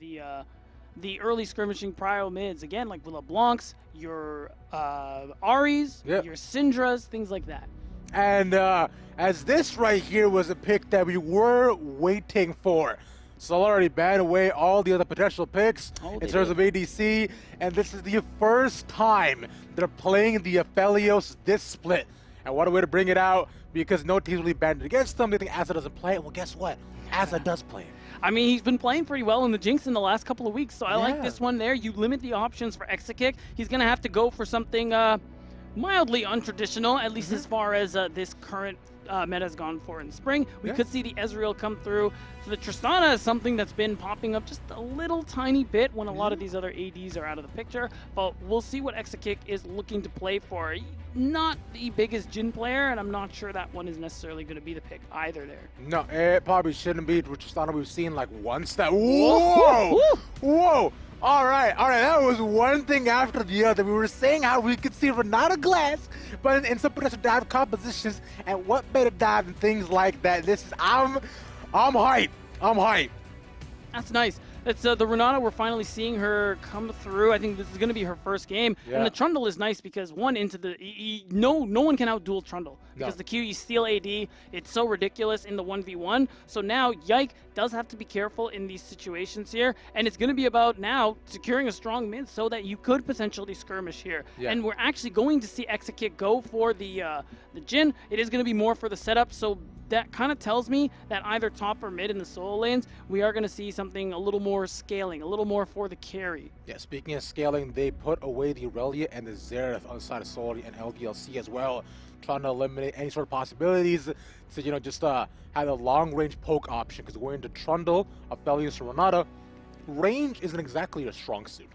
the early skirmishing prio mids. Again, like with LeBlancs, your Aries, your Syndras, things like that. And as this right here was a pick that we were waiting for. Solary banned away all the other potential picks in terms of ADC, and this is the first time they're playing the Aphelios this split. And what a way to bring it out, because no team's really banned against them. They think Asa doesn't play it. Well, guess what? Asa does play it. I mean, he's been playing pretty well in the Jinx in the last couple of weeks, so I like this one there. You limit the options for Exakick. He's going to have to go for something mildly untraditional, at least as far as this current meta has gone for in spring. We could see the Ezreal come through. So the Tristana is something that's been popping up just a little tiny bit when a lot of these other ADs are out of the picture, but we'll see what Exakick is looking to play for. Not the biggest Jhin player, and I'm not sure that one is necessarily going to be the pick either there. No, it probably shouldn't be. With Tristana, we've seen like once that. Whoa! Whoa! All right, that was one thing after the other. We were saying how we could see Renata Glass, but in some potential dive compositions, and what better dive and things like that. This is, I'm hyped. I'm hyped. That's nice. It's the Renata, we're finally seeing her come through. I think this is going to be her first game. And the Trundle is nice because, one, into the... no one can outduel Trundle. Because the Q, you steal AD. It's so ridiculous in the 1v1. So now, Yike does have to be careful in these situations here. And it's going to be about now securing a strong mid so that you could potentially skirmish here. And we're actually going to see Exakick go for the Jhin. It is going to be more for the setup. So that kind of tells me that either top or mid in the solo lanes, we are going to see something a little more scaling, a little more for the carry. Yeah, speaking of scaling, they put away the Aurelia and the Xerath on the side of Solary and LDLC as well, trying to eliminate any sort of possibilities to, you know, just have a long-range poke option, because going into Trundle, Aphelios, or Renata, range isn't exactly a strong suit.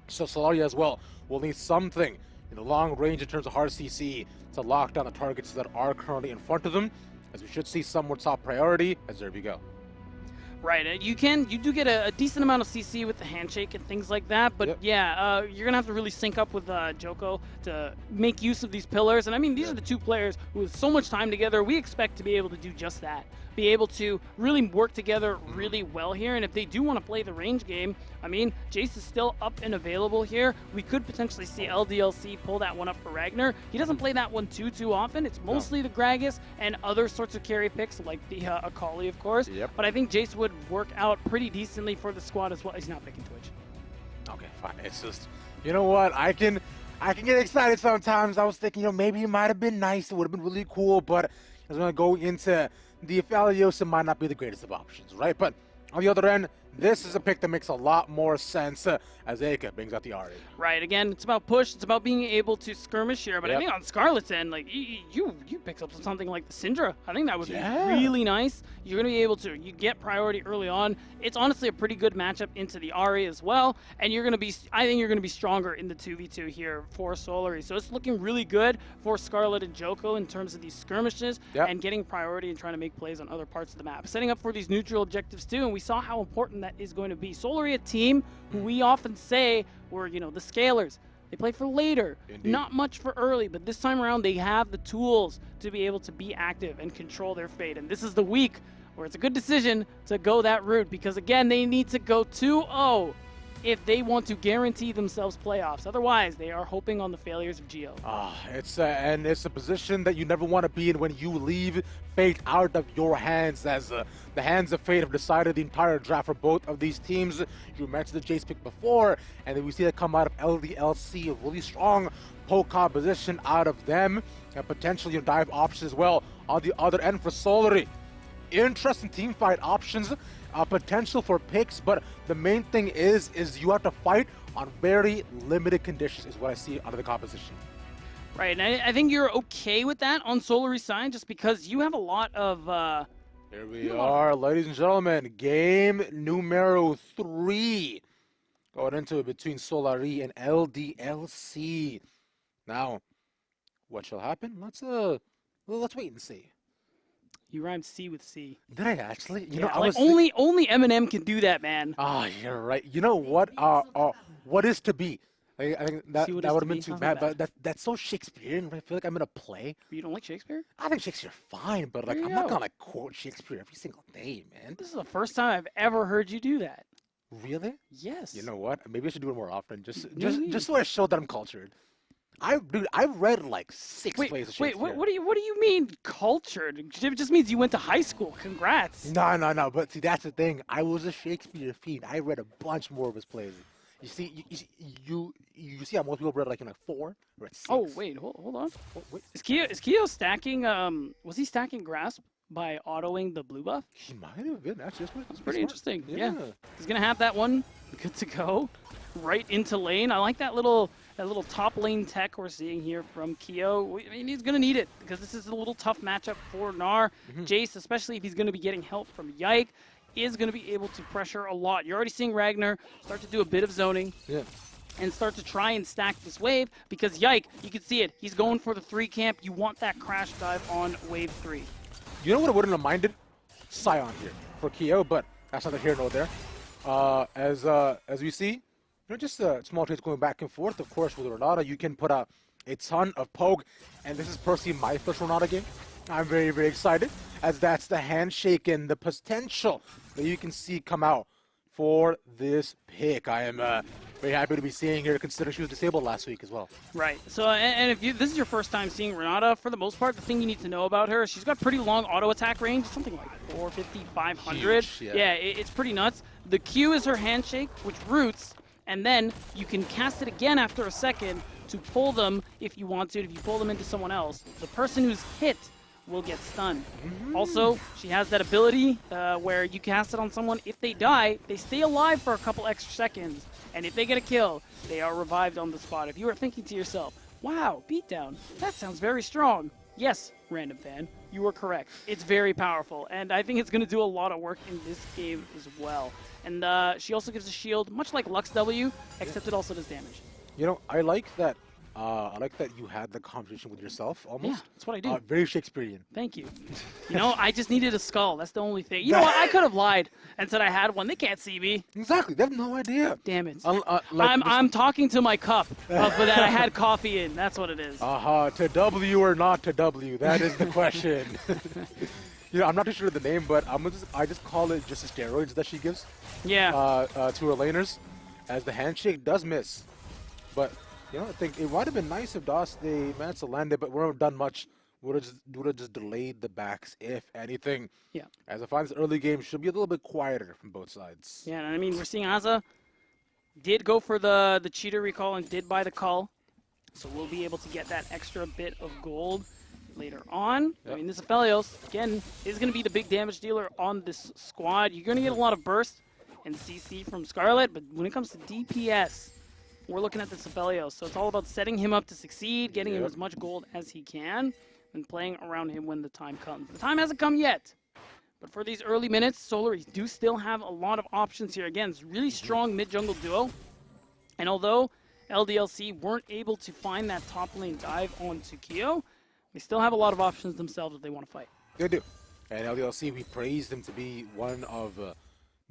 So Solary as well will need something in the long range in terms of hard CC to lock down the targets that are currently in front of them, as we should see some more top priority, as there we go. Right, you do get a decent amount of CC with the handshake and things like that, but yeah, you're gonna have to really sync up with Joko to make use of these pillars. And I mean, these are the two players who have so much time together. We expect to be able to do just that, be able to really work together really well here. And if they do want to play the range game, I mean, Jace is still up and available here. We could potentially see LDLC pull that one up for Ragnar. He doesn't play that one too often. It's mostly the Gragas and other sorts of carry picks like the Akali, of course. But I think Jace would work out pretty decently for the squad as well. He's not picking Twitch. Okay, fine. It's just, you know what? I can get excited sometimes. I was thinking, you know, maybe it might have been nice. It would have been really cool, but I was going to go into the Aphelios. It might not be the greatest of options, right? But on the other end, this is a pick that makes a lot more sense as Eka brings out the Ahri. Right, again, it's about push, it's about being able to skirmish here, but I think on Scarlet's end, like, you pick up something like the Syndra. I think that would be really nice. You're going to be able to, you get priority early on. It's honestly a pretty good matchup into the Ahri as well, and you're going to be, I think you're going to be stronger in the 2v2 here for Solary. So it's looking really good for Scarlet and Joko in terms of these skirmishes and getting priority and trying to make plays on other parts of the map. Setting up for these neutral objectives too, and we saw how important that is going to be. Solary, a team who we often say were, you know, the scalers. They play for later, not much for early, but this time around they have the tools to be able to be active and control their fate. And this is the week where it's a good decision to go that route, because again, they need to go 2-0 if they want to guarantee themselves playoffs. Otherwise, they are hoping on the failures of Geo. And it's a position that you never want to be in when you leave fate out of your hands, as the hands of fate have decided the entire draft for both of these teams. You mentioned the Jace pick before, and then we see that come out of LDLC, a really strong poke composition out of them, and potentially dive options as well on the other end for Solary. Interesting team fight options, potential for picks, but the main thing is you have to fight on very limited conditions is what I see out of the composition. Right, and I think you're okay with that on Solary's side, just because you have a lot of... Here we are, ladies and gentlemen, game numero 3 going into it between Solary and LDLC. Now, what shall happen? Let's wait and see. You rhymed C with C. Did I actually? You know, I like was only Eminem can do that, man. You're right. You know what? What is to be? I think that would have been too bad, but that's so Shakespearean. I feel like I'm in a play. You don't like Shakespeare? I think Shakespeare's fine, but like I'm not gonna quote Shakespeare every single day, man. This is the first time I've ever heard you do that. Really? Yes. You know what? Maybe I should do it more often. Maybe. Just so I show that I'm cultured. I've read like 6 plays of Shakespeare. Wait, what do you mean cultured? It just means you went to high school. Congrats. No. But see, that's the thing. I was a Shakespeare fiend. I read a bunch more of his plays. You see, you see how most people read like in like 4 or 6. Oh wait, hold on. Oh, wait. Is Keo stacking? Was he stacking grasp by autoing the blue buff? He might have been actually. That's pretty interesting. Yeah. He's gonna have that one good to go, right into lane. I like that little top lane tech we're seeing here from Keo. I mean, he's gonna need it because this is a little tough matchup for Gnar. Jace, especially if he's gonna be getting help from Yike, is going to be able to pressure a lot. You're already seeing Ragnar start to do a bit of zoning and start to try and stack this wave because Yike, you can see it. He's going for the 3 camp. You want that crash dive on wave 3. You know what I wouldn't have minded? Scion here for Keo, but that's neither here nor there. As we see, just small trades going back and forth. Of course, with Renata, you can put out a ton of poke, and this is personally my first Renata game. I'm very, very excited, as that's the handshake and the potential that you can see come out for this pick. I am very happy to be seeing here, considering she was disabled last week as well. Right. So, and if this is your first time seeing Renata, for the most part, the thing you need to know about her is she's got pretty long auto attack range, something like 450, 500. Huge, yeah, it's pretty nuts. The Q is her handshake, which roots, and then you can cast it again after a second to pull them if you want to. If you pull them into someone else, the person who's hit will get stunned. Also, she has that ability where you cast it on someone. If they die, they stay alive for a couple extra seconds. And if they get a kill, they are revived on the spot. If you are thinking to yourself, wow, beatdown, that sounds very strong. Yes, random fan, you were correct. It's very powerful. And I think it's going to do a lot of work in this game as well. And she also gives a shield, much like Lux W, except it also does damage. You know, I like that. I like that you had the conversation with yourself, almost. Yeah, that's what I do. Very Shakespearean. Thank you. You know, I just needed a skull. That's the only thing. You know what? I could have lied and said I had one. They can't see me. Exactly. They have no idea. Damn it. Like I'm talking to my cup that I had coffee in. That's what it is. To W or not to W? That is the question. You know, I'm not too sure of the name, but I just call it just the steroids that she gives. Yeah. To her laners, as the handshake does miss, but. You know, I think it might have been nice if they managed to land it, but we haven't done much. Would have just delayed the backs, if anything. Yeah. As I find this early game should be a little bit quieter from both sides. Yeah, I mean, we're seeing Aza did go for the cheater recall and did buy the call, so we'll be able to get that extra bit of gold later on. Yep. I mean, this Aphelios, again, is going to be the big damage dealer on this squad. You're going to get a lot of burst and CC from Scarlet, but when it comes to DPS, we're looking at the Aphelios, so it's all about setting him up to succeed, getting him as much gold as he can, and playing around him when the time comes. The time hasn't come yet, but for these early minutes, Solary do still have a lot of options here. Again, it's a really strong mid-jungle duo, and although LDLC weren't able to find that top lane dive onto Keo, they still have a lot of options themselves if they want to fight. They do. And LDLC, we praised them to be one of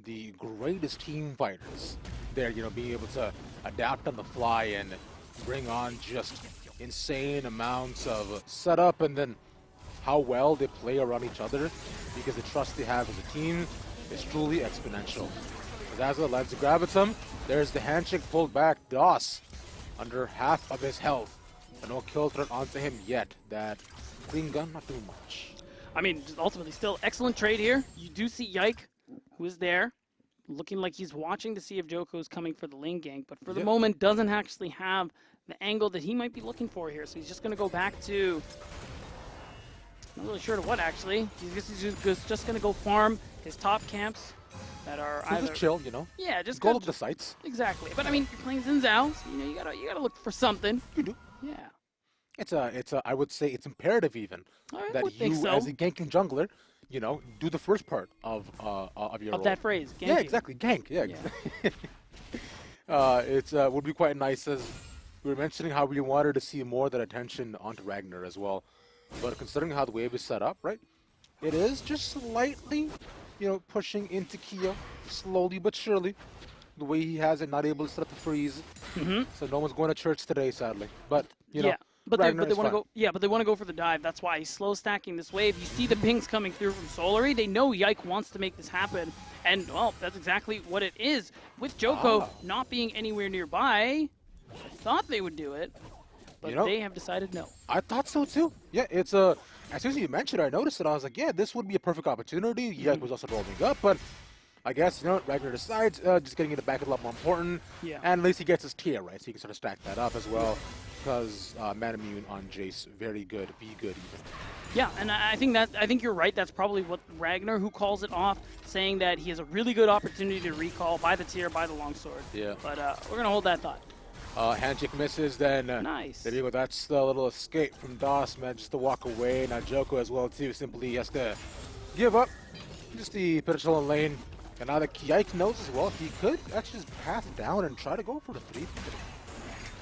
the greatest team fighters. There, you know, being able to adapt on the fly and bring on just insane amounts of setup, and then how well they play around each other, because the trust they have as a team is truly exponential. As Azza lands to Gravitum, there's the handshake pulled back. Doss under half of his health. But no kill threat onto him yet. That clean gun not doing much. I mean, ultimately still excellent trade here. You do see Yike, who is there, looking like he's watching to see if Joko is coming for the lane gank, but for the moment doesn't actually have the angle that he might be looking for here. So he's just going to go back to, not really sure to what actually. He's just going to go farm his top camps that are either just chill, you know. Yeah, just go look at the sites. Exactly. But I mean, you're playing Xin Zhao, so you know you gotta look for something. You do. Yeah. It's I would say it's imperative even that you as a ganking jungler, you know, do the first part of your role. That phrase. Ganking. Yeah, exactly. Gank. Yeah. It would be quite nice, as we were mentioning how we wanted to see more of that attention onto Ragnar as well. But considering how the wave is set up, right, it is just slightly, you know, pushing into Keo, slowly but surely. The way he has it, not able to set up the freeze. So no one's going to church today, sadly. But, you know, But they Ragnar is want to fine. go. Yeah, but they want to go for the dive. That's why he's slow stacking this wave. You see the pings coming through from Solary. They know Yike wants to make this happen, and well, that's exactly what it is. With Joko not being anywhere nearby, I thought they would do it, but they have decided no. I thought so too. Yeah, it's as soon as you mentioned it, I noticed it. I was like, yeah, this would be a perfect opportunity. Yike was also rolling up, but I guess, Ragnar decides just getting in the back is a lot more important. Yeah. And at least he gets his tier, right? So he can sort of stack that up as well. Because Man Immune on Jace, very good, be good even. Yeah, and I think you're right. That's probably what Ragnar, who calls it off, saying that he has a really good opportunity to recall by the tier, by the longsword. Yeah. But we're gonna hold that thought. Handshake misses, then Nice. There you go. That's the little escape from DOS, man, just to walk away. Now Joko as well too, simply has to give up. Just the potential in lane. And now that Yike knows as well, he could actually just pass down and try to go for the 3.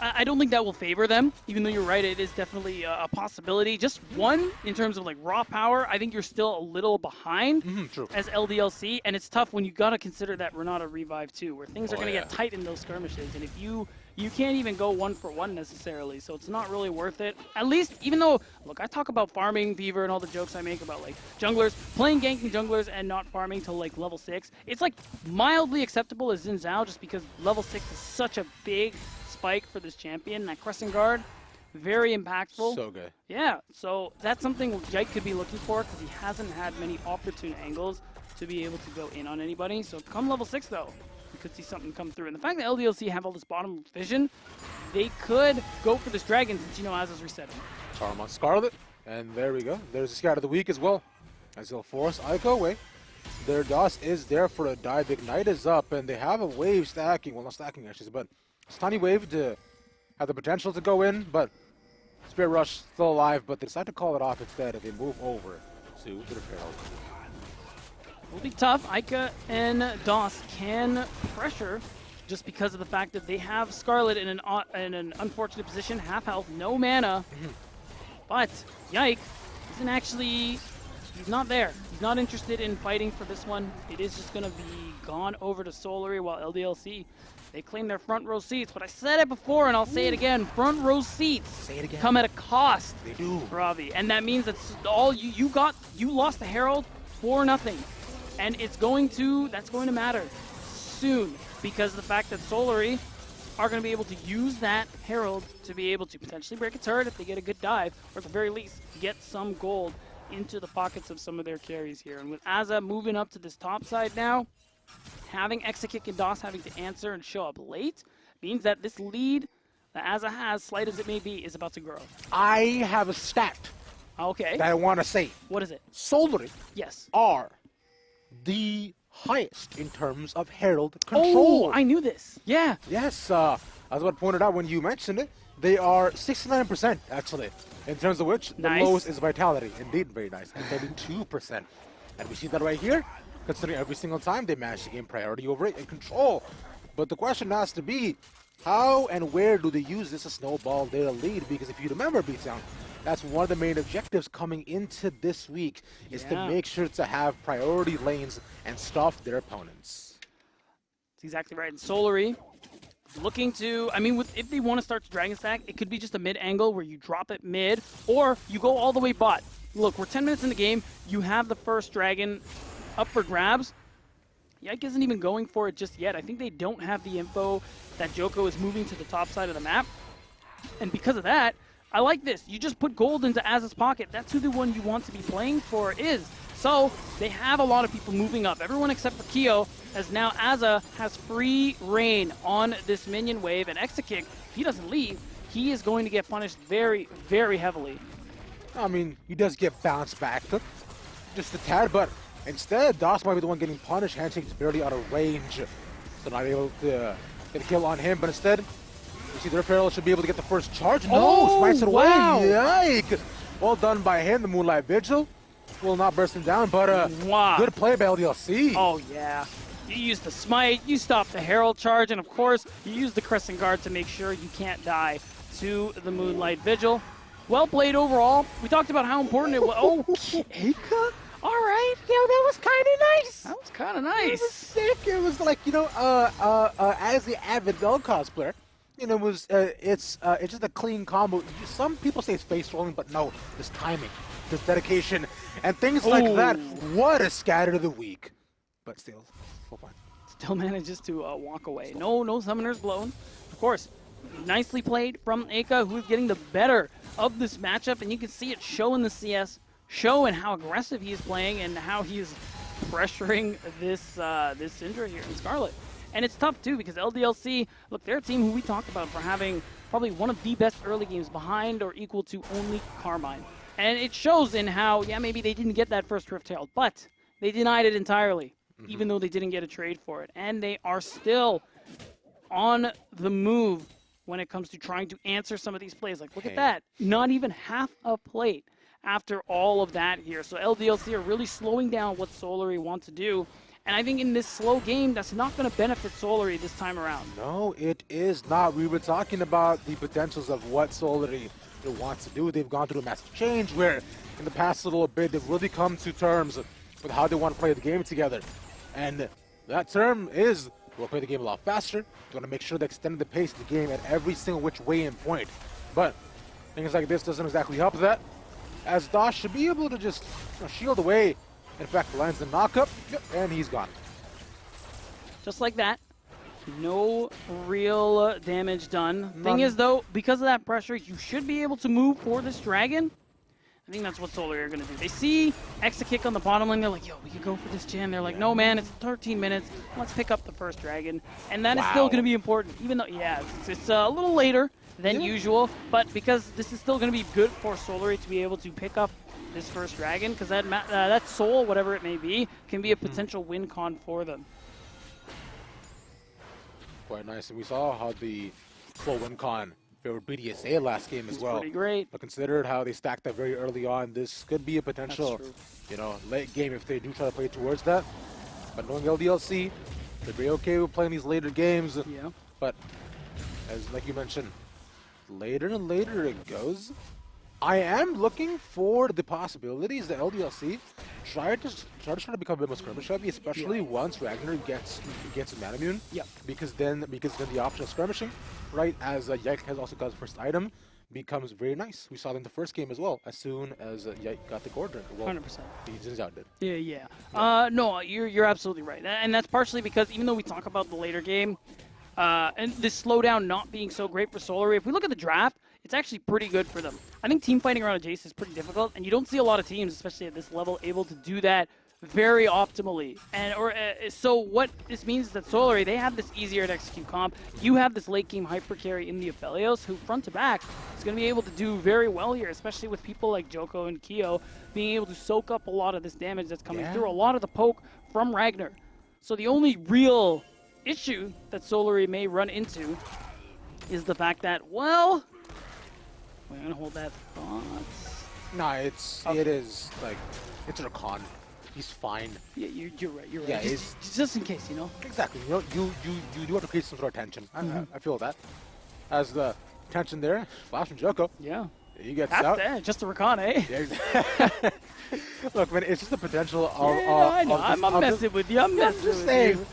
I don't think that will favor them, even though you're right, it is definitely a possibility. Just one, in terms of like raw power, I think you're still a little behind True. as LDLC, and it's tough when you got to consider that Renata revive too, where things are going to yeah. get tight in those skirmishes, and if you can't even go 1-for-1 necessarily, so it's not really worth it. At least, even though, look, I talk about farming Fever and all the jokes I make about like junglers, playing ganking junglers and not farming till like level 6. It's like mildly acceptable as Xin Zhao just because level 6 is such a big spike for this champion. That Crescent Guard, very impactful. So good. Yeah, so that's something Yike could be looking for because he hasn't had many opportune angles to be able to go in on anybody. So come level 6 though, we could see something come through. And the fact that LDLC have all this bottom vision, they could go for this dragon since Aza's resetting. Charm on Scarlet, and there we go. There's the scout of the week as well. As they'll force Ike away. Their DOS is there for a dive. Ignite is up, and they have a wave stacking. Well, not stacking actually, but it's a tiny wave to have the potential to go in, but Spirit Rush still alive, but they decide to call it off instead, and they move over to the Herald. Will be tough. Ica and DOS can pressure just because of the fact that they have Scarlet in an unfortunate position, half health, no mana. But Yike isn't actually, he's not there. He's not interested in fighting for this one. It is just going to be gone over to Solary while LDLC, they claim their front row seats. But I said it before and I'll say it again. Front row seats Say it again. come at a cost. They do. For Avi. And that means that's all you lost the Herald for nothing. And that's going to matter soon because of the fact that Solary are going to be able to use that Herald to be able to potentially break a turret if they get a good dive, or at the very least get some gold into the pockets of some of their carries here. And with Aza moving up to this top side now, having Exakick and DOS having to answer and show up late means that this lead that Aza has, slight as it may be, is about to grow. I have a stat Okay. that I want to say. What is it? Solary Yes. are the highest in terms of Herald control. Oh, I knew this. Yeah. Yes, I was about to point it out when you mentioned it. They are 69% actually, in terms of which Nice. the lowest is Vitality. Indeed, very nice. And 32%. And we see that right here, considering every single time they manage to gain priority over it and control. But the question has to be, how and where do they use this to snowball their lead? Because if you remember, Beatdown, that's one of the main objectives coming into this week, is to make sure to have priority lanes and stuff their opponents. That's exactly right. And Solary looking to, I mean, if they want to start to Dragon Stack, it could be just a mid angle where you drop it mid, or you go all the way bot. Look, we're 10 minutes in the game. You have the first dragon up for grabs. Yike isn't even going for it just yet. I think they don't have the info that Joko is moving to the top side of the map. And because of that, I like this. You just put gold into Aza's pocket. That's who the one you want to be playing for is. So they have a lot of people moving up. Everyone except for Kyo, as now Aza has free reign on this minion wave. And Exakick, if he doesn't leave, he is going to get punished very, very heavily. I mean, he does get bounced back just a tad, but instead, DOS might be the one getting punished. Handshake is barely out of range, so not able to get a kill on him. But instead, you see their Herald should be able to get the first charge. No, smites it away. Yike! Well done by him. The Moonlight Vigil will not burst him down, but good play by LDLC. Oh, yeah. You use the smite, you stop the Herald charge, and of course, you use the Crescent Guard to make sure you can't die to the Moonlight Vigil. Well played overall. We talked about how important it was. Oh, Ika? all right. Yeah, that was kind of nice. That was kind of It was nice. sick. It was like, as the avid Gold cosplayer, You know, it was it's just a clean combo. Some people say it's face rolling, but no, there's timing, there's dedication, and things like that. What a scatter of the week, but still fun. Still manages to walk away. No summoners blown. Of course, nicely played from Aka, who's getting the better of this matchup, and you can see it show in the CS, show in how aggressive he is playing and how he is pressuring this Syndra here in Scarlet. And it's tough too because LDLC, look, they're a team who we talked about for having probably one of the best early games behind or equal to only Carmine. And it shows in how, yeah, maybe they didn't get that first Rift Herald, but they denied it entirely, even though they didn't get a trade for it. And they are still on the move when it comes to trying to answer some of these plays. Like, look at that. Not even half a plate after all of that here. So LDLC are really slowing down what Solary want to do. And I think in this slow game, that's not going to benefit Solary this time around. No, it is not. We were talking about the potentials of what Solary wants to do. They've gone through a massive change where in the past little bit, they've really come to terms with how they want to play the game together. And that term is we'll play the game a lot faster. They want to make sure they extend the pace of the game at every single which way and point. But things like this doesn't exactly help that, as Dash should be able to just shield away. In fact, lands the knockup, and he's gone. Just like that. No real damage done. Thing is, though, because of that pressure, you should be able to move for this dragon. I think that's what Solary are going to do. They see Exakick on the bottom lane. They're like, yo, we could go for this jam. They're like, no, man, it's 13 minutes. Let's pick up the first dragon. And that is still going to be important, even though, yeah, it's a little later than usual. But because this is still going to be good for Solary to be able to pick up this first dragon, because that soul, whatever it may be, can be a potential win con for them. Quite nice. And we saw how the full win con favored BDSA last game as well. Pretty great. But considered how they stacked that very early on, this could be a potential, late game if they do try to play towards that. But knowing LDLC, they're very okay with playing these later games. Yeah. But as like you mentioned, later and later it goes. I am looking for the possibilities that LDLC try to become a bit more skirmish heavy, especially once Ragnar gets a mana immune. Yep. Because then the option of skirmishing, right, as Yike has also got his first item, becomes very nice. We saw that in the first game as well. As soon as Yike got the core drink, well, 100%. The Zinzao did. Yeah. No, you're absolutely right, and that's partially because even though we talk about the later game, and this slowdown not being so great for Solary, if we look at the draft, it's actually pretty good for them. I think team fighting around a Jace is pretty difficult, and you don't see a lot of teams, especially at this level, able to do that very optimally. So what this means is that Solary, they have this easier to execute comp. You have this late game hyper carry in the Aphelios, who front to back is going to be able to do very well here, especially with people like Joko and Kyo being able to soak up a lot of this damage that's coming through, a lot of the poke from Ragnar. So the only real issue that Solary may run into is the fact that, well, we're gonna hold that thought. No, it is like it's a con. He's fine. Yeah, you're right. You're right. Yeah, just in case, you know. Exactly. You do have to create some sort of tension. I feel that. As the tension there, flash from Joko. Yeah. He gets That's out. That. Just a recon, eh? Yeah. Look, man, it's just the potential of. I know. I'm messing with you. I'm messing with you.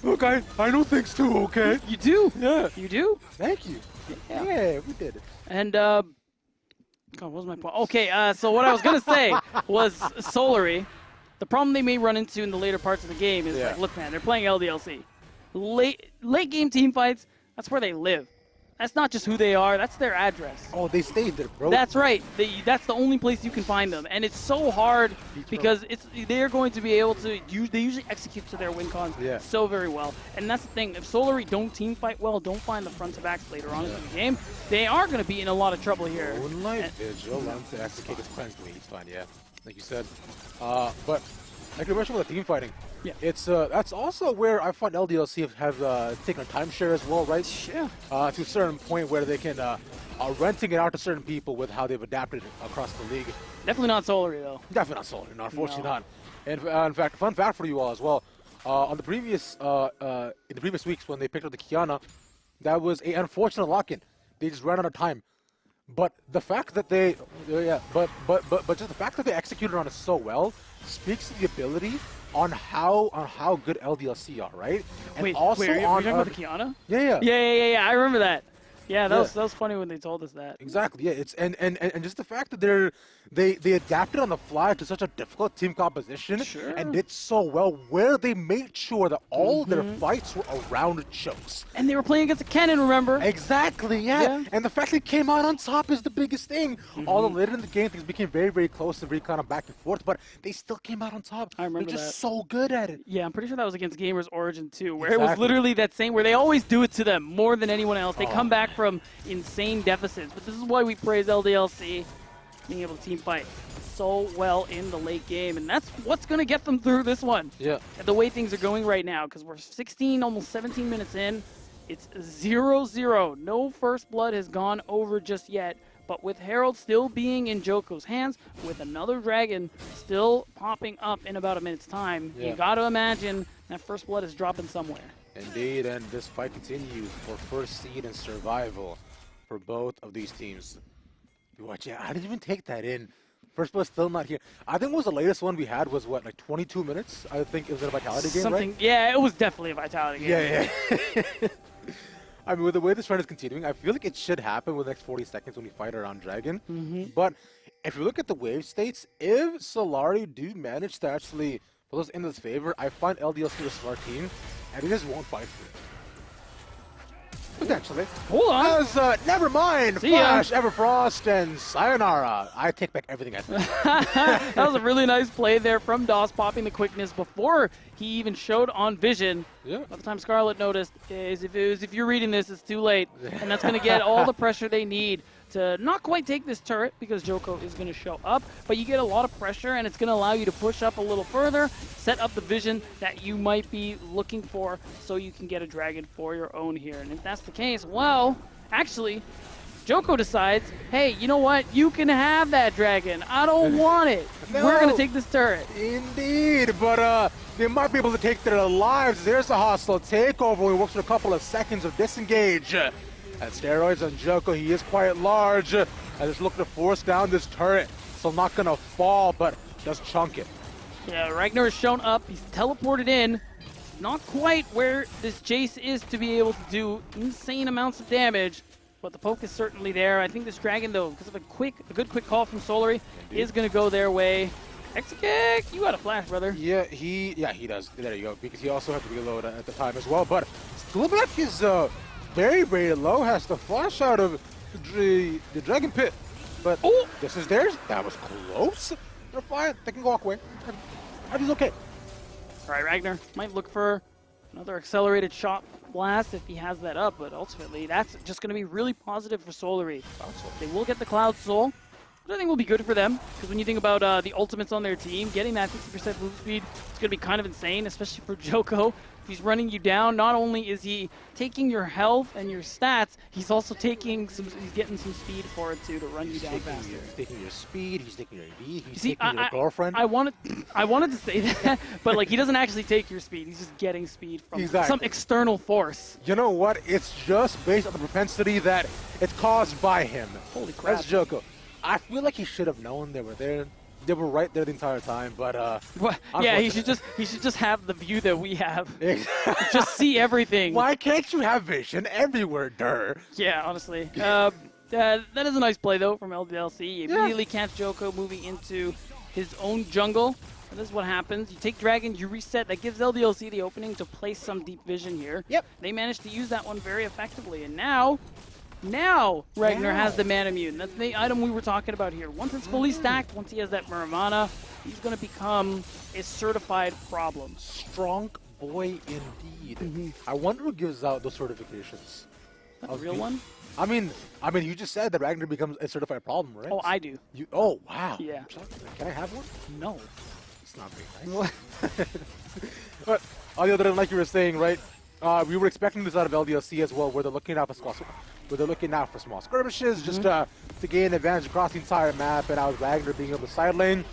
Look, I know things too. Okay. You do. Yeah. You do. Thank you. Yeah, we did it. And God, what was my point? Okay, so what I was gonna say was Solary. The problem they may run into in the later parts of the game is like, look, man, they're playing LDLC. Late game team fights. That's where they live. That's not just who they are. That's their address. Oh, they stayed there, bro. That's right. That's the only place you can find them, and it's so hard because they're going to be able to. They usually execute to their win cons so very well, and that's the thing. If Solary don't team fight well, don't find the front to backs later on in the game, they are going to be in a lot of trouble here. Moonlight Vigil, learn to execute his cleanse me. He's fine, like you said. But I can mention with the team fighting. Yeah, it's that's also where I find LDLC have taken a timeshare as well, right? Yeah. To a certain point where they can are renting it out to certain people with how they've adapted across the league. Definitely not Solary though. Definitely not Solary. No, unfortunately not. And in fact, fun fact for you all as well. On the previous in the previous weeks when they picked up the Kiana, that was an unfortunate lock-in. They just ran out of time. But the fact that they, but just the fact that they executed on it so well speaks to the ability on how good LDLC are, right? And wait, also are you talking about the Kiana? Yeah. I remember that. Yeah, that was funny when they told us that. Exactly. Yeah. It's and just the fact that they adapted on the fly to such a difficult team composition and did so well, where they made sure that all their fights were around chokes. And they were playing against a cannon, remember? Exactly. Yeah. And the fact they came out on top is the biggest thing. Although later in the game things became very, very close and very kind of back and forth, but they still came out on top. I remember They're just so good at it. Yeah, I'm pretty sure that was against Gamers Origin too, where it was literally that same, where they always do it to them more than anyone else. They come back from insane deficits, but this is why we praise LDLC, being able to team fight so well in the late game, and that's what's going to get them through this one. Yeah. The way things are going right now, because we're 16, almost 17 minutes in, it's 0-0. No first blood has gone over just yet. But with Herald still being in Joko's hands, with another dragon still popping up in about a minute's time, you got to imagine that first blood is dropping somewhere. Indeed, and this fight continues for first seed and survival for both of these teams. Watch it. I didn't even take that in. First blood still not here. I think was the latest one we had was what, like 22 minutes? I think it was a Vitality game, right? Yeah, it was definitely a Vitality game. Yeah. I mean, with the way this run is continuing, I feel like it should happen within the next 40 seconds when we fight around Dragon. But if you look at the wave states, if Solary do manage to actually put us in this favor, I find LDLC a smart team, and they just won't fight for it. Potentially. Hold on. As, never mind. Flash, Everfrost, and Sayonara. I take back everything I said. That was a really nice play there from DOS, popping the quickness before he even showed on vision. Yeah. By the time Scarlet noticed, if you're reading this, it's too late. And that's going to get all the pressure they need to not quite take this turret, because Joko is going to show up, but you get a lot of pressure, and it's going to allow you to push up a little further, set up the vision that you might be looking for, so you can get a dragon for your own here. And if that's the case, well, actually, Joko decides, hey, you know what? You can have that dragon. I don't want it. No. We're going to take this turret. Indeed, but they might be able to take their lives. There's a hostile takeover. We works for a couple of seconds of disengage. At steroids on Joko, he is quite large. I just looking to force down this turret. So not gonna fall, but does chunk it. Yeah, Ragnar has shown up. He's teleported in. Not quite where this Jace is to be able to do insane amounts of damage, but the poke is certainly there. I think this dragon, though, because of a good quick call from Solary, is gonna go their way. X-kick! You got a flash, brother. Yeah, he does. There you go. Because he also had to reload at the time as well. But Stillback is very, very low. Has to flash out of the dragon pit. But this is theirs. That was close. They're fine. They can walk away. He's okay. All right, Ragnar might look for another accelerated shot blast if he has that up, but ultimately that's just going to be really positive for Solary. They will get the Cloud Soul, which I think will be good for them, because when you think about the ultimates on their team, getting that 50% move speed is going to be kind of insane, especially for Joko. If he's running you down, not only is he taking your health and your stats, he's also taking he's getting some speed for it too, to run you down faster. He's taking your speed, he's taking your ED, he's See, taking your girlfriend. I wanted to say that, but like, he doesn't actually take your speed, he's just getting speed from some external force. You know what? It's just based on the propensity that it's caused by him. Holy crap. That's Joko. I feel like he should have known they were there. They were right there the entire time, but yeah, he should just have the view that we have. Just see everything. Why can't you have vision everywhere, Durr? Yeah, honestly. That is a nice play though from LDLC. You immediately catch Joko moving into his own jungle. And this is what happens. You take Dragon, you reset. That gives LDLC the opening to place some deep vision here. Yep. They managed to use that one very effectively, and now Ragnar has the Man Immune. That's the item we were talking about here. Once it's fully stacked, once he has that Muramana, he's going to become a certified problem. Strong boy indeed. I wonder who gives out those certifications. A real one? I mean, you just said that Ragnar becomes a certified problem, right? Oh, I do. Oh, wow. Yeah. Can I have one? No. It's not very nice. But on the other hand, like you were saying, right? We were expecting this out of LDLC as well, where they're looking out for small skirmishes, just to gain advantage across the entire map, and out Ragnar being able to side lane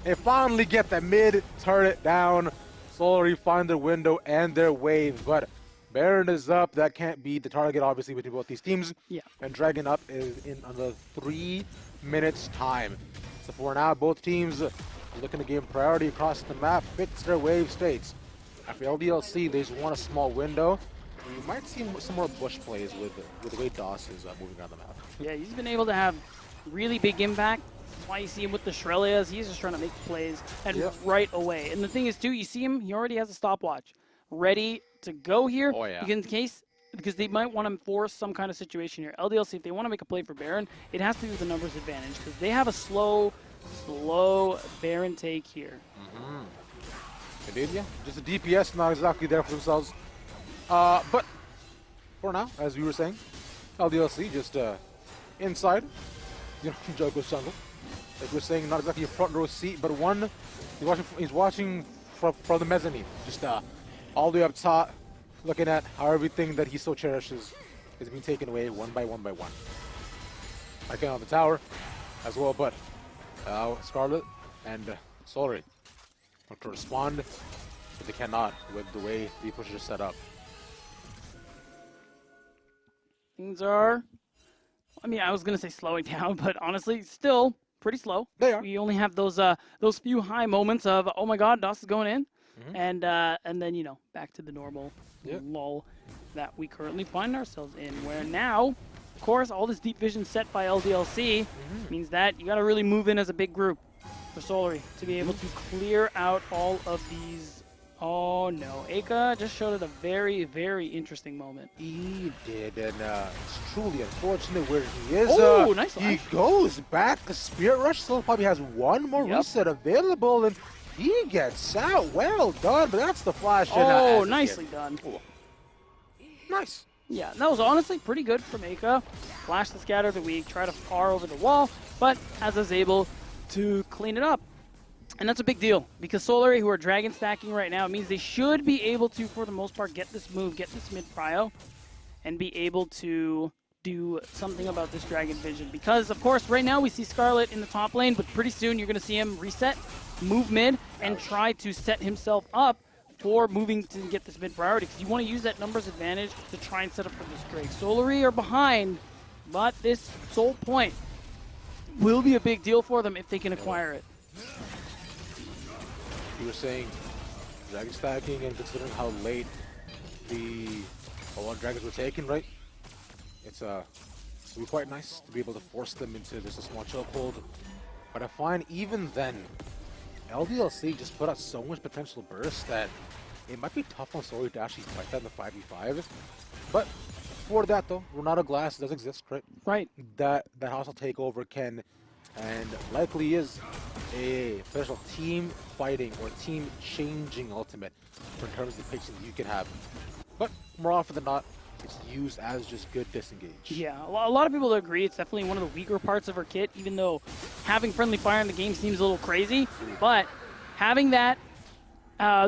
and finally get the mid turret down. Solary find their window and their wave, but Baron is up. That can't be the target, obviously, between both these teams. Yeah. And Dragon up is in under 3 minutes time. So for now, both teams are looking to gain priority across the map, fix their wave states. After LDLC, they just want a small window we might see some more Bush plays with the way Doss is moving around the map. Yeah, he's been able to have really big impact. That's why you see him with the Shrelias. He's just trying to make plays and right away. And the thing is, too, you see him, he already has a stopwatch ready to go here. Oh, yeah. In case, because they might want to force some kind of situation here. LDLC, if they want to make a play for Baron, it has to be with the numbers advantage because they have a slow Baron take here. Indeed, yeah. Just a DPS, not exactly there for themselves. But for now, as we were saying, LDLC just inside, Joko's jungle. Like we're saying, not exactly a front row seat, but one, he's watching from the mezzanine. Just all the way up top, looking at how everything that he so cherishes is being taken away one by one by one. Again on the tower as well, but Scarlet and Solary want to respond, but they cannot with the way the pushers are set up. Things are, I mean, I was going to say slowing down, but honestly, still pretty slow. They are. We only have those few high moments of, oh my god, Doss is going in. And then, you know, back to the normal lull that we currently find ourselves in, where now, of course, all this deep vision set by LDLC means that you got to really move in as a big group for Solary to be able to clear out all of these. Oh no, Aka just showed it a very, very interesting moment. He did, and it's truly unfortunate where he is. Oh, nice He launch. goes back. The Spirit Rush still probably has one more reset available, and he gets out. Well done, but that's the flash. Oh, nicely done. Cool. Nice. Yeah, that was honestly pretty good from Aka. Flash the scatter of the weak, try to far over the wall, but as is able to clean it up. And that's a big deal, because Solary, who are dragon stacking right now, it means they should be able to, for the most part, get this move, get this mid-prio, and be able to do something about this dragon vision. Because, of course, right now we see Scarlet in the top lane, but pretty soon you're going to see him reset, move mid, and try to set himself up for moving to get this mid-priority, because you want to use that numbers advantage to try and set up for this Drake. Solary are behind, but this Soul Point will be a big deal for them if they can acquire it. You were saying dragon stacking, and considering how late a lot of dragons were taken, right? It'll be quite nice to be able to force them into just a small chokehold. But I find even then, LDLC just put out so much potential burst that it might be tough on Solary to actually fight that in the 5v5. But for that though, Renata Glass does exist, right? Right. That hostile takeover can, and likely is, a special team fighting or team changing ultimate in terms of the patience you can have. But more often than not, it's used as just good disengage. Yeah, a lot of people agree it's definitely one of the weaker parts of our kit, even though having friendly fire in the game seems a little crazy. But having that,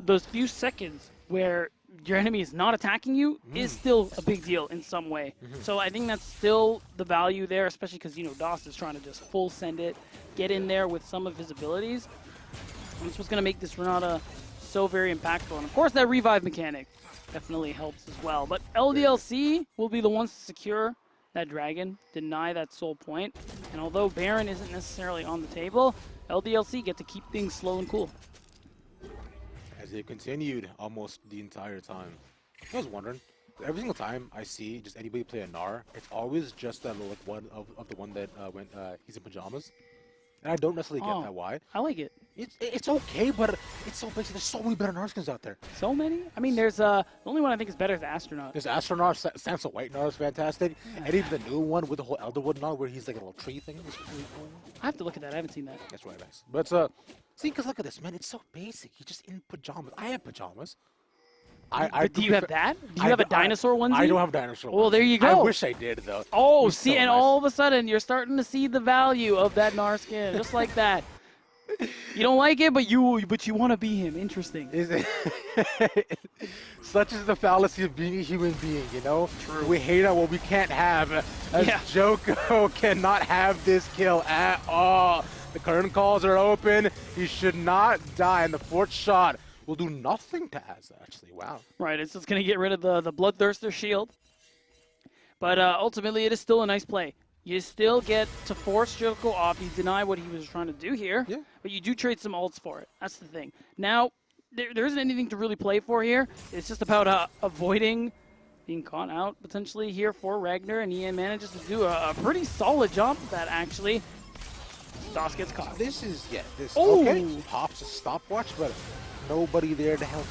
those few seconds where your enemy is not attacking you is still a big deal in some way. So I think that's still the value there, especially because, you know, Doss is trying to just full send it, get in there with some of his abilities. And it's what's going to make this Renata so very impactful. And of course, that revive mechanic definitely helps as well. But LDLC will be the ones to secure that dragon, deny that soul point. And although Baron isn't necessarily on the table, LDLC get to keep things slow and cool. As they continued almost the entire time. I was wondering, every single time I see just anybody play a Gnar, it's always just that like one of the one that went he's in pajamas. And I don't necessarily get that why. I like it. It's okay, but it's so basic. There's so many better Gnar skins out there. So many? I mean, there's the only one I think is better is the Astronaut. There's Astronaut, Sansa White Gnar is fantastic, and even the new one with the whole Elderwood Gnar where he's like a little tree thing. Really cool. I have to look at that. I haven't seen that. That's right, nice. But see, because look at this, man. It's so basic. He's just in pajamas. I have pajamas. Do you have that? Do you have a dinosaur onesie? I don't have a dinosaur onesie. Well, there you go. I wish I did, though. Oh, see, and all of a sudden, you're starting to see the value of that Gnar skin, just like that. You don't like it, but you want to be him. Interesting. Is it? Such is the fallacy of being a human being, you know? True. We hate on what we can't have. As Joko cannot have this kill at all. The curtain calls are open. He should not die, and the fourth shot will do nothing to Az, actually. Wow. Right, it's just going to get rid of the Bloodthirster shield. But ultimately, it is still a nice play. You still get to force Joko off. You deny what he was trying to do here, but you do trade some ults for it. That's the thing. Now, there isn't anything to really play for here. It's just about avoiding being caught out potentially here for Ragnar, and he manages to do a pretty solid job of that, actually. Doss gets caught. This is, this, Oh! okay, pops a stopwatch, but nobody there to help.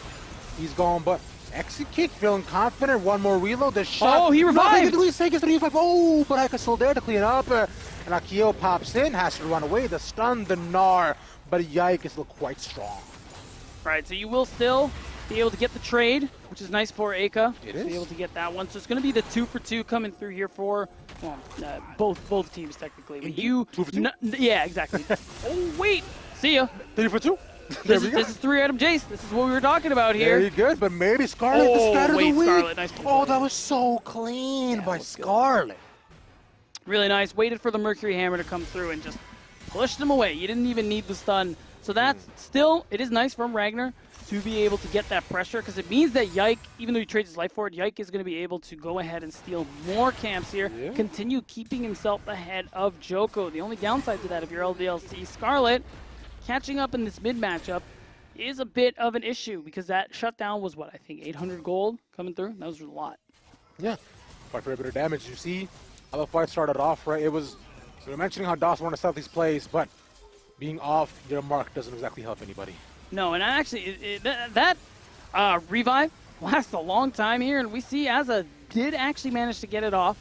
He's gone, but execute, feeling confident, one more reload, the shot. Oh, he revived! Oh, but Ika's still there to clean up, and Akio pops in, has to run away, the stun, the Gnar, but Yikes look quite strong. Right, so you will still be able to get the trade, which is nice for Aka. It to is. be able to get that one. So it's going to be the 2-for-2 coming through here for, well, both teams technically. But you, 2 for 2? Yeah, exactly. Oh wait, see ya. 3 for 2. This is 3-item Jace. This is what we were talking about here. Very good, but maybe Scarlet the start of the week. Scarlet, nice play. Oh, that was so clean by Scarlet. Really nice. Waited for the Mercury Hammer to come through and just pushed him away. You didn't even need the stun. So that's still, it is nice from Ragnar to be able to get that pressure, because it means that Yike, even though he trades his life for it, Yike is going to be able to go ahead and steal more camps here, continue keeping himself ahead of Joko. The only downside to that, if you're LDLC, Scarlet, catching up in this mid matchup is a bit of an issue, because that shutdown was, what, I think 800 gold coming through? That was a lot. Yeah, quite a bit of damage. You see how the fight started off, right? It was, we were mentioning how Doss wanted to set these plays, but being off your mark doesn't exactly help anybody. No, and actually, that revive lasts a long time here, and we see Azza did actually manage to get it off,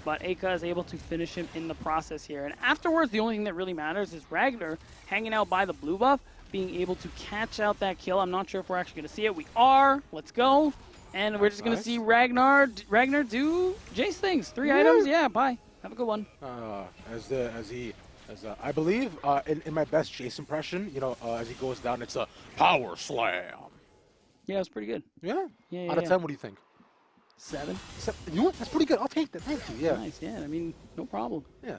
but Aka is able to finish him in the process here. And afterwards, the only thing that really matters is Ragnar hanging out by the blue buff, being able to catch out that kill. I'm not sure if we're actually going to see it. We are. Let's go. And we're just going to see Ragnar do Jace things. 3 items. Yeah, bye. Have a good one. I believe in my best Jace impression, you know, as he goes down, it's a power slam. Yeah, it was pretty good. Yeah. Yeah, Out of 10, what do you think? 7. You know what? That's pretty good. I'll take that. Thank you. Yeah. Nice. Yeah. I mean, no problem. Yeah.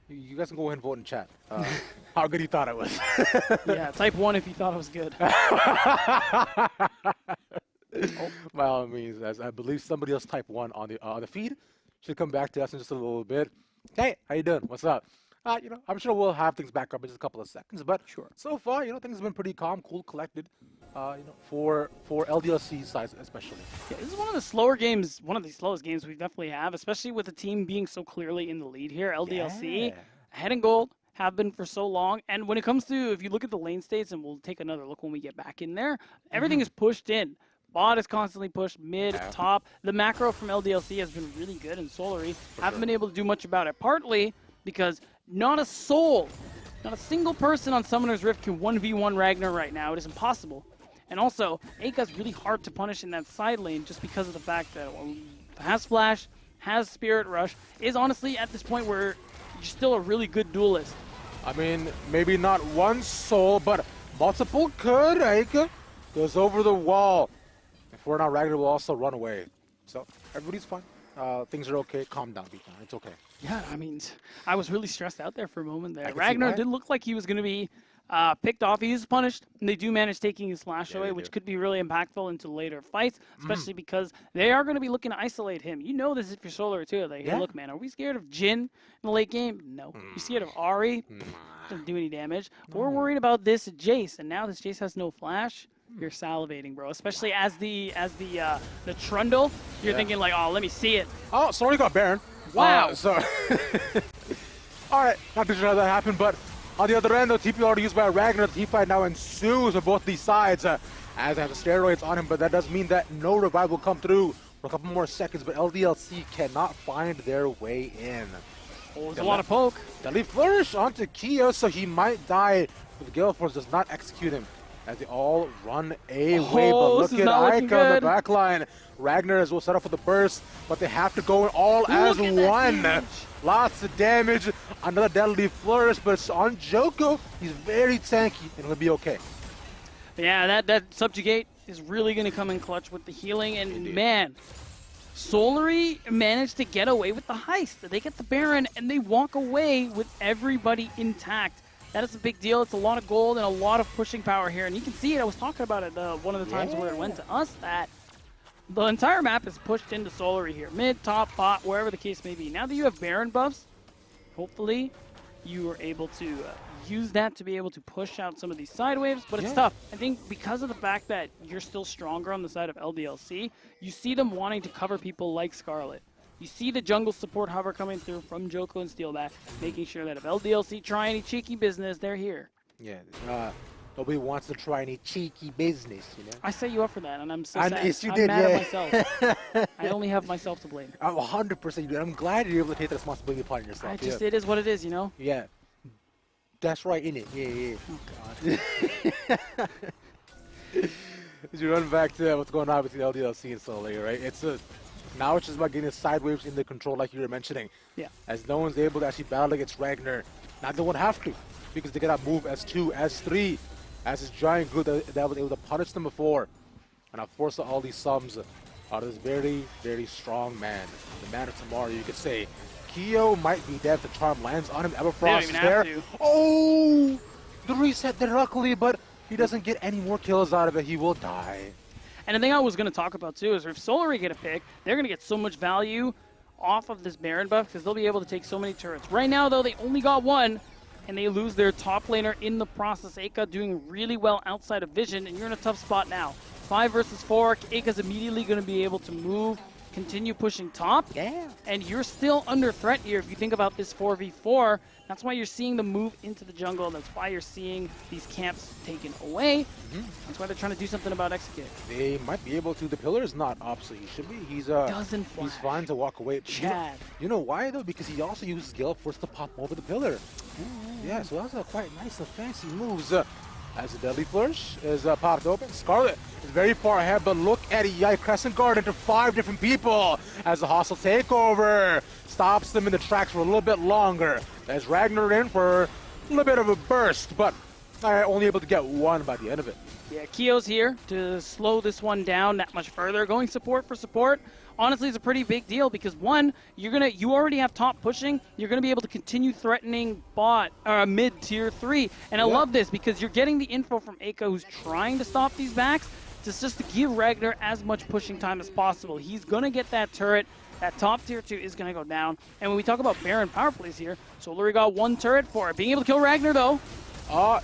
You guys can go ahead and vote in chat. How good you thought it was. Yeah. Type 1 if you thought it was good. By all means, as I believe somebody else typed 1 on the feed. Should come back to us in just a little bit. Hey, how you doing? What's up? You know, I'm sure we'll have things back up in just a couple of seconds, but so far, you know, things have been pretty calm, cool, collected. You know, for LDLC size especially. Yeah, this is one of the slower games, one of the slowest games we definitely have, especially with the team being so clearly in the lead here. LDLC, ahead in gold, have been for so long. And when it comes to, if you look at the lane states, and we'll take another look when we get back in there, everything is pushed in. Bot is constantly pushed, mid, top. The macro from LDLC has been really good, and Solary haven't been able to do much about it, partly because not a soul, not a single person on Summoner's Rift can 1v1 Ragnar right now. It is impossible. And also, Aka's really hard to punish in that side lane just because of the fact that has Flash, has Spirit Rush, is honestly at this point where you're still a really good duelist. I mean, maybe not one soul, but multiple could. Aka goes over the wall. If we're not, Ragnar will also run away. So everybody's fine. Things are okay. Calm down, Beacon. It's okay. Yeah, I mean, I was really stressed out there for a moment there. Ragnar did look like he was going to be picked off. He is punished, and they do manage taking his flash away, which could be really impactful into later fights, especially because they are going to be looking to isolate him. You know this is for Solary too. Like, hey, look, man, are we scared of Jhin in the late game? No. You scared of Ahri? Doesn't do any damage. We're worried about this Jace, and now this Jace has no flash. You're salivating, bro. Especially as the Trundle, you're thinking like, oh, let me see it. Oh, sorry, got Baron. Wow. All right, not too sure how that happened, but on the other end, the TP already used by Ragnar. The teamfight now ensues on both these sides as they have the steroids on him, but that does mean that no revive will come through for a couple more seconds, but LDLC cannot find their way in. Oh, there's a lot of poke. Deadly Flourish onto Kia, so he might die, but the Gale Force does not execute him as they all run away. But look at Ika on the back line. Ragnar as well set up for the burst, but they have to go in all as one. Lots of damage. Another Deadly Flourish, but it's on Joko. He's very tanky and he'll be okay. Yeah, that Subjugate is really going to come in clutch with the healing. And man, Solary managed to get away with the heist. They get the Baron and they walk away with everybody intact. That is a big deal. It's a lot of gold and a lot of pushing power here. And you can see it. I was talking about it one of the times where it went to us, that the entire map is pushed into Solary here. Mid, top, bot, wherever the case may be. Now that you have Baron buffs, hopefully you are able to use that to be able to push out some of these side waves, but it's tough. I think because of the fact that you're still stronger on the side of LDLC, you see them wanting to cover people like Scarlet. You see the jungle support hover coming through from Joko and Steelback, making sure that if LDLC try any cheeky business, they're here. Yeah, nobody wants to try any cheeky business, you know? I set you up for that, and I'm so sad. Yes, you I'm did, mad at myself. I only have myself to blame. I'm 100%. I'm glad you're able to take the responsibility upon yourself. It is what it is, you know? Yeah. That's right, innit? Yeah. Oh, God. As you run back to what's going on between LDLC and Solary, right? Now it's just about getting the side waves into control like you were mentioning. Yeah. As no one's able to actually battle against Ragnar. Now they won't have to, because they cannot move S2, S3, as this giant group that was able to punish them before. And of course all these sums are this very, very strong man. The man of tomorrow, you could say. Keo might be dead if the charm lands on him. Everfrost is there. Oh! The reset directly, but he doesn't get any more kills out of it. He will die. And the thing I was going to talk about too is if Solary get a pick, they're going to get so much value off of this Baron buff because they'll be able to take so many turrets. Right now, though, they only got one, and they lose their top laner in the process. Aka doing really well outside of vision, and you're in a tough spot now. 5 versus 4, Aka's immediately going to be able to move, continue pushing top. Yeah. And you're still under threat here if you think about this 4v4. That's why you're seeing them move into the jungle. That's why you're seeing these camps taken away. That's why they're trying to do something about execute. They might be able to. The pillar is not up, so he should be. He's fine to walk away. Chad. You know why though? Because he also uses Gale Force to pop over the pillar. Yeah, so that's a quite nice and fancy moves. As the Deadly Flourish is popped open, Scarlet is very far ahead, but look at Yai Crescent Guard into 5 different people as the hostile takeover stops them in the tracks for a little bit longer. As Ragnar in for a little bit of a burst, but only able to get one by the end of it. Yeah, Keo's here to slow this one down that much further. Going support for support, honestly, is a pretty big deal because one, you already have top pushing. You're gonna be able to continue threatening bot or mid tier 3, and I love this because you're getting the info from Aka, who's trying to stop these backs, just to give Ragnar as much pushing time as possible. He's gonna get that turret. That top tier 2 is gonna go down. And when we talk about Baron power plays here, Solary got 1 turret for it. Being able to kill Ragnar though.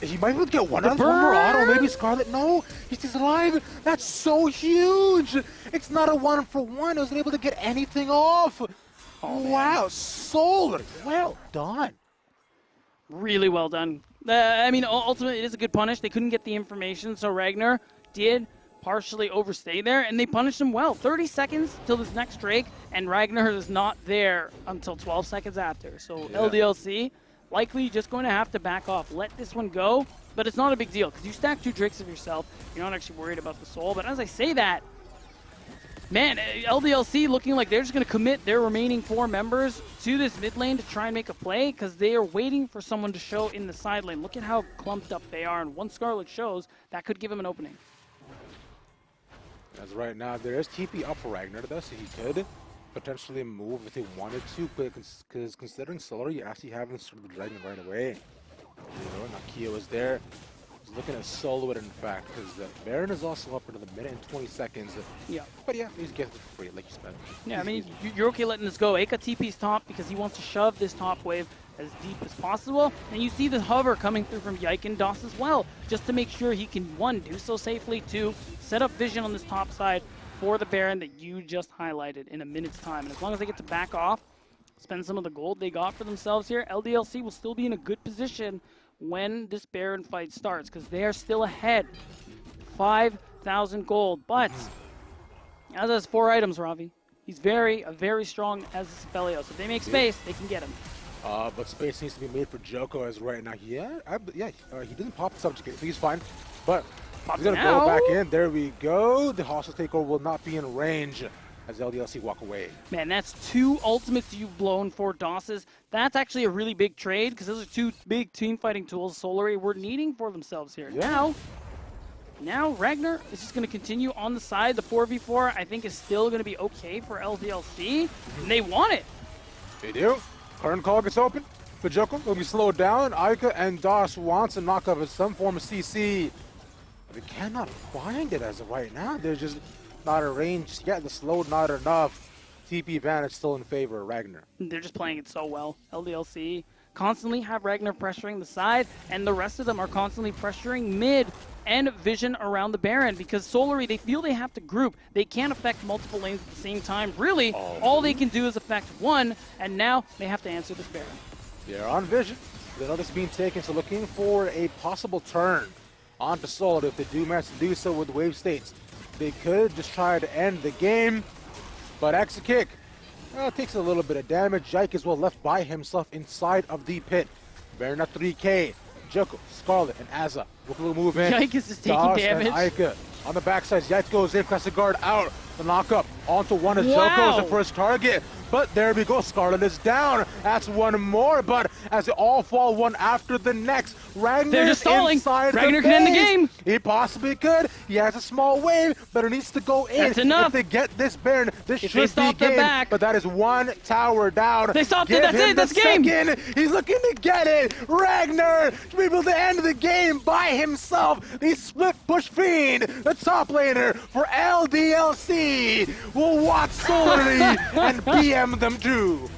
He might be able to get one more auto, maybe Scarlet. No, he's still alive. That's so huge. It's not a 1-for-1. He wasn't able to get anything off. Oh, wow, Solary, well done. Really well done. I mean, ultimately, it is a good punish. They couldn't get the information, so Ragnar did partially overstay there, and they punished him well. 30 seconds till this next Drake, and Ragnar is not there until 12 seconds after. So LDLC likely just going to have to back off. Let this one go, but it's not a big deal because you stack 2 Drakes of yourself. You're not actually worried about the soul, but as I say that, man, LDLC looking like they're just going to commit their remaining 4 members to this mid lane to try and make a play because they are waiting for someone to show in the side lane. Look at how clumped up they are, and once Scarlet shows, that could give him an opening. As right now, there is TP up for Ragnar, though, so he could potentially move if they wanted to, because considering Solary, you actually haven't started the dragon right away. You know, now Keo is there. He's looking at solo it, in fact, because Baron is also up into the minute and 20 seconds. Yeah. But yeah, he's getting it for free, like you said. Yeah, I mean, you're okay letting this go. Aka TP's top because he wants to shove this top wave as deep as possible. And you see the hover coming through from Yike and Doss as well, just to make sure he can, 1, do so safely, 2, set up vision on this top side for the Baron that you just highlighted in a minute's time. And as long as they get to back off, spend some of the gold they got for themselves here, LDLC will still be in a good position when this Baron fight starts, because they are still ahead. 5,000 gold, but as has 4 items, Ravi. He's very strong as a Sibelius. So if they make space, they can get him. But space needs to be made for Joko as right now. He doesn't pop the subject, so he's fine. But he's gonna go back in. There we go. The hostile takeover will not be in range as LDLC walk away. Man, that's 2 ultimates you've blown for Dosses. That's actually a really big trade because those are 2 big team fighting tools Solary were needing for themselves here. Yeah. Now Ragnar is just going to continue on the side. The 4v4 I think is still going to be okay for LDLC. And they want it. They do. Current call gets open. For Joko will be slowed down. Aika and Doss wants a knockup of some form of CC. But they cannot find it as of right now. They're just not arranged yet. The slow not enough. TP advantage still in favor of Ragnar. They're just playing it so well. LDLC constantly have Ragnar pressuring the side, and the rest of them are constantly pressuring mid and vision around the Baron, because Solary, they feel they have to group. They can't affect multiple lanes at the same time. Really, all they can do is affect one, and now they have to answer this Baron. They're on vision. They know this being taken, so looking for a possible turn onto Solary if they do manage to do so with wave states. They could just try to end the game, but exit kick takes a little bit of damage. Yike is well left by himself inside of the pit. Baron at 3K. Joko, Scarlet, and Azza. Look a little move in. Yike is just taking damage. And Ika on the backside. Yike goes in, press the guard out. The knock up onto one of Joko's the first target. But there we go. Scarlet is down. That's one more. But as they all fall one after the next, Ragnar is inside Ragnar the can end the base. game. He possibly could. He has a small wave, but it needs to go in. That's enough. If they get this Baron, this if should be game. Back. But that is one tower down. They stopped it. That's it. That's game. He's looking to get it. Ragnar to be able to end the game by himself. The split push fiend, the top laner for LDLC, will watch Solary and BM them too.